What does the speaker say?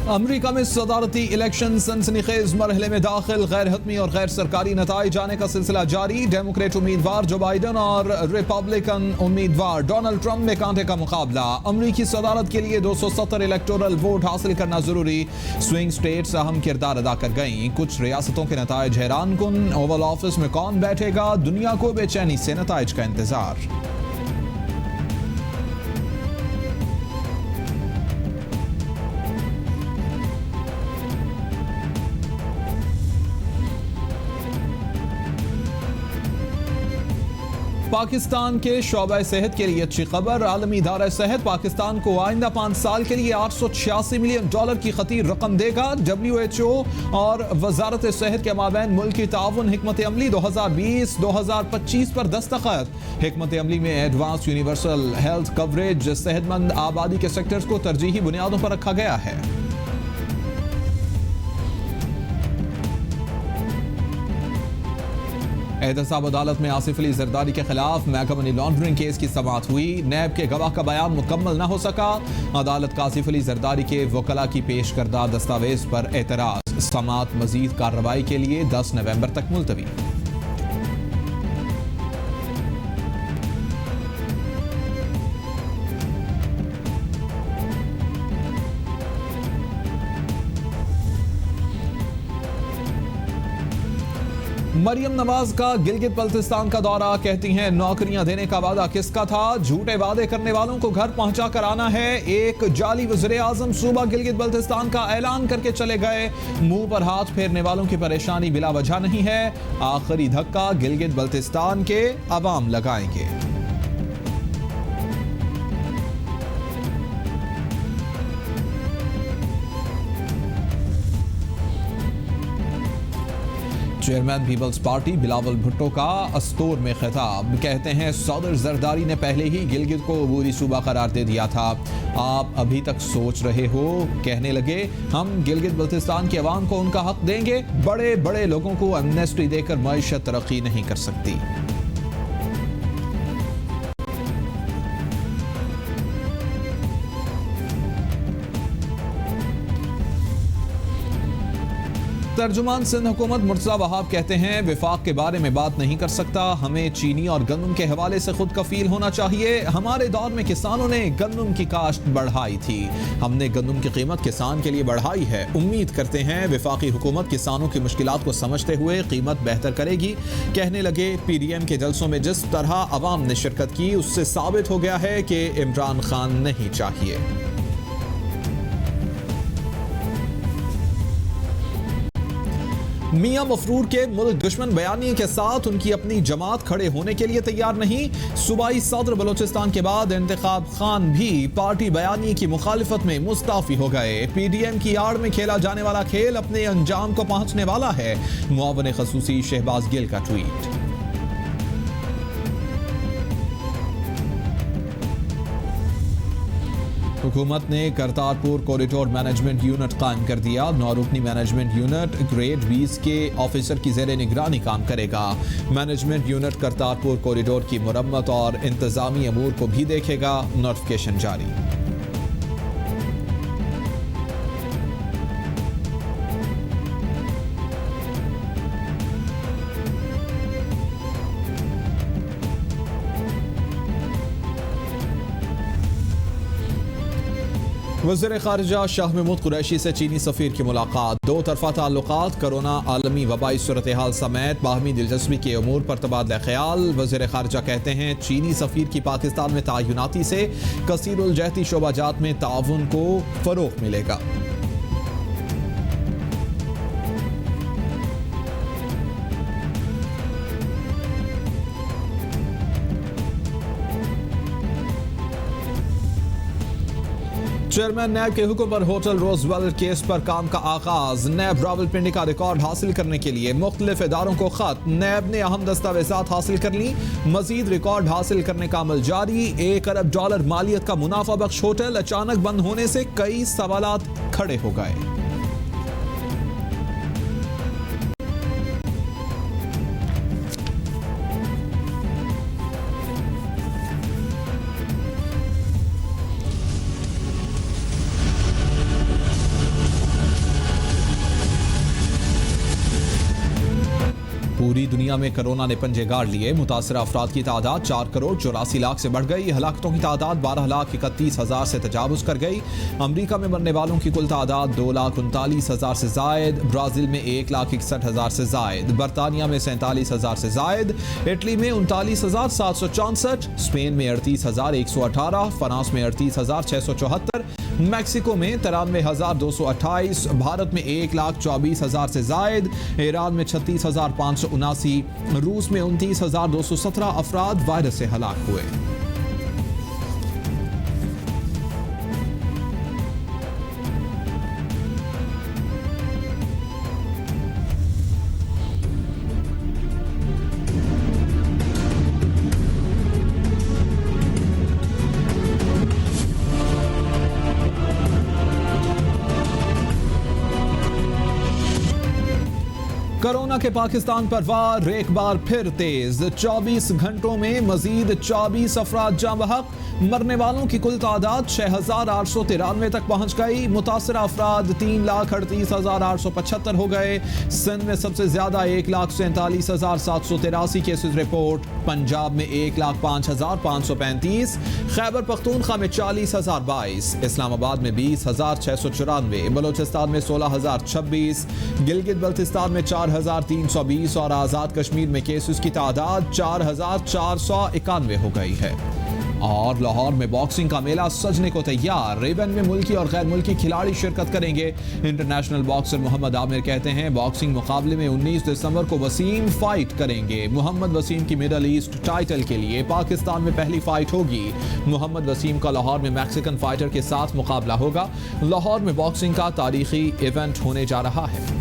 अमरीका में सदारती इलेक्शन सनसनीखेज मरहले में दाखिल, गैर हतमी और गैर सरकारी नताइज आने का सिलसिला जारी। डेमोक्रेट उम्मीदवार जो बाइडन और रिपब्लिकन उम्मीदवार डोनाल्ड ट्रंप में कांटे का मुकाबला। अमरीकी सदारत के लिए 270 इलेक्टोरल वोट हासिल करना जरूरी। स्विंग स्टेट्स अहम किरदार अदा कर गईं। कुछ रियासतों के नताइज हैरान कुन। ओवल ऑफिस में कौन बैठेगा, दुनिया को बेचैनी से नताइज का इंतजार। पाकिस्तान के शोबा सेहत के लिए अच्छी खबर। आलमी इदारा सेहत पाकिस्तान को आइंदा 5 साल के लिए $886 मिलियन की खतीर रकम देगा। WHO और वजारत सेहत के माबैन मुल्की ताउन हिकमत अमली 2020-2025 पर दस्तखत। हिकमत अमली में एडवांस यूनिवर्सल हेल्थ कवरेज सेहतमंद आबादी के सेक्टर्स को तरजीही बुनियादों पर रखा गया है। एहतसाब अदालत में आसिफ अली जरदारी के खिलाफ महकमा मनी लॉन्ड्रिंग केस की समाअत हुई। नैब के गवाह का बयान मुकम्मल न हो सका। अदालत का आसिफ अली जरदारी के वकला की पेश करदा दस्तावेज पर एतराज। समाअत मजीद कार्रवाई के लिए 10 नवंबर तक मुलतवी। मरियम नवाज का गिलगित बल्तिस्तान का दौरा। कहती हैं नौकरियां देने का वादा किसका था, झूठे वादे करने वालों को घर पहुंचा कर आना है। एक जाली वज़ीर-ए-आज़म सूबा गिलगित बल्तिस्तान का ऐलान करके चले गए। मुंह पर हाथ फेरने वालों की परेशानी बिला वजह नहीं है। आखिरी धक्का गिलगित बल्तिस्तान के अवाम लगाएंगे। Chairman peoples party Bilawal Bhutto का अस्तोर में खिताब। कहते हैं सदर जरदारी ने पहले ही गिलगित को अबूरी सूबा करार दे दिया था, आप अभी तक सोच रहे हो। कहने लगे हम गिलगित बल्तिस्तान के अवाम को उनका हक देंगे। बड़े बड़े लोगों को एमनेस्टी देकर मईशत तरक्की नहीं कर सकती। तर्जुमान सिंध हुकूमत मुर्तज़ा वहाब कहते हैं विफाक के बारे में बात नहीं कर सकता। हमें चीनी और गंदम के हवाले से खुद कफील होना चाहिए। हमारे दौर में किसानों ने गंदम की काश्त बढ़ाई थी, हमने गंदम की कीमत किसान के लिए बढ़ाई है। उम्मीद करते हैं विफाकी हुकूमत किसानों की मुश्किलात को समझते हुए कीमत बेहतर करेगी। कहने लगे PDM के जलसों में जिस तरह अवाम ने शिरकत की उससे साबित हो गया है कि इमरान खान नहीं चाहिए। मियां मफरूर के मुल्क दुश्मन बयानी के साथ उनकी अपनी जमात खड़े होने के लिए तैयार नहीं। सूबाई सदर बलोचिस्तान के बाद इंतखाब खान भी पार्टी बयानी की मुखालिफत में मुस्ताफी हो गए। PDM की आड़ में खेला जाने वाला खेल अपने अंजाम को पहुंचने वाला है। मुआवन खसूसी शहबाज गिल का ट्वीट। हुकूमत ने करतारपुर कॉरिडोर मैनेजमेंट यूनिट कायम कर दिया। 9 रुकनी मैनेजमेंट यूनिट ग्रेड 20 के ऑफिसर की ज़ेरे निगरानी काम करेगा। मैनेजमेंट यूनिट करतारपुर कॉरिडोर की मुरम्मत और इंतजामी अमूर को भी देखेगा। नोटिफिकेशन जारी। वज़ीर ख़ारिजा शाह महमूद कुरैशी से चीनी सफ़ीर की मुलाकात। दो तरफ़ा ताल्लुकात, कोरोना, आलमी वबाई सूरत हाल समेत बाहमी दिलचस्पी के अमूर पर तबादला ख्याल। वज़ीर ख़ारिजा कहते हैं चीनी सफ़ीर की पाकिस्तान में तायुनाती से कसीरुल जहती शोबाजात में ताउन को फ़रोग़ मिलेगा। चेयरमैन नैब के हुक्म पर होटल रोजवेल केस पर काम का आगाज। नैब रावलपिंडी का रिकॉर्ड हासिल करने के लिए मुख्तलिफ इदारों को खत। नैब ने अहम दस्तावेजात हासिल कर ली। मजीद रिकॉर्ड हासिल करने का अमल जारी। $1 अरब मालियत का मुनाफा बख्श होटल अचानक बंद होने से कई सवालात खड़े हो गए। पूरी दुनिया में कोरोना ने पंजे गाड़ लिए। मुतासरा अफराद की तादाद 4,84,00,000 से बढ़ गई। हलाकतों की तादाद 12,31,000 से तजावुज कर गई। अमरीका में मरने वालों की कुल तादाद 2,39,000 से जायद। ब्राज़ील में 1,61,000 से जायद। बरतानिया में 47,000 से जायद। इटली में 39,764। स्पेन में 38,118। फ्रांस में 38,674। मैक्सिको में 93,228। भारत में 1,24,000 से जायद। ईरान में 36,579। रूस में 29,217 अफराद वायरस से हलाक हुए। कोरोना के पाकिस्तान पर वार एक बार फिर तेज। 24 घंटों में मजीद 24 अफराद जाँ बहक। मरने वालों की कुल तादाद 6,893 तक पहुंच गई। मुतासरा अफराद 3,38,875 हो गए। सिंध में सबसे ज्यादा 1,47,783 केसेस रिपोर्ट। पंजाब में 1,05,535। खैबर पख्तूनख्वा में 40,022। इस्लामाबाद में 20,694। बलोचिस्तान में 16,026। गिलगित बल्तिस्तान में 4,320 और आज़ाद कश्मीर में केसेस की तादाद 4,491 हो गई है। और लाहौर में बॉक्सिंग का मेला सजने को तैयार। इवेंट में मुल्की और गैर मुल्की खिलाड़ी शिरकत करेंगे। इंटरनेशनल बॉक्सर मोहम्मद आमिर कहते हैं बॉक्सिंग मुकाबले में 19 दिसंबर को वसीम फाइट करेंगे। मोहम्मद वसीम की मिडल ईस्ट टाइटल के लिए पाकिस्तान में पहली फाइट होगी। मोहम्मद वसीम का लाहौर में मैक्सिकन फाइटर के साथ मुकाबला होगा। लाहौर में बॉक्सिंग का तारीखी इवेंट होने जा रहा है।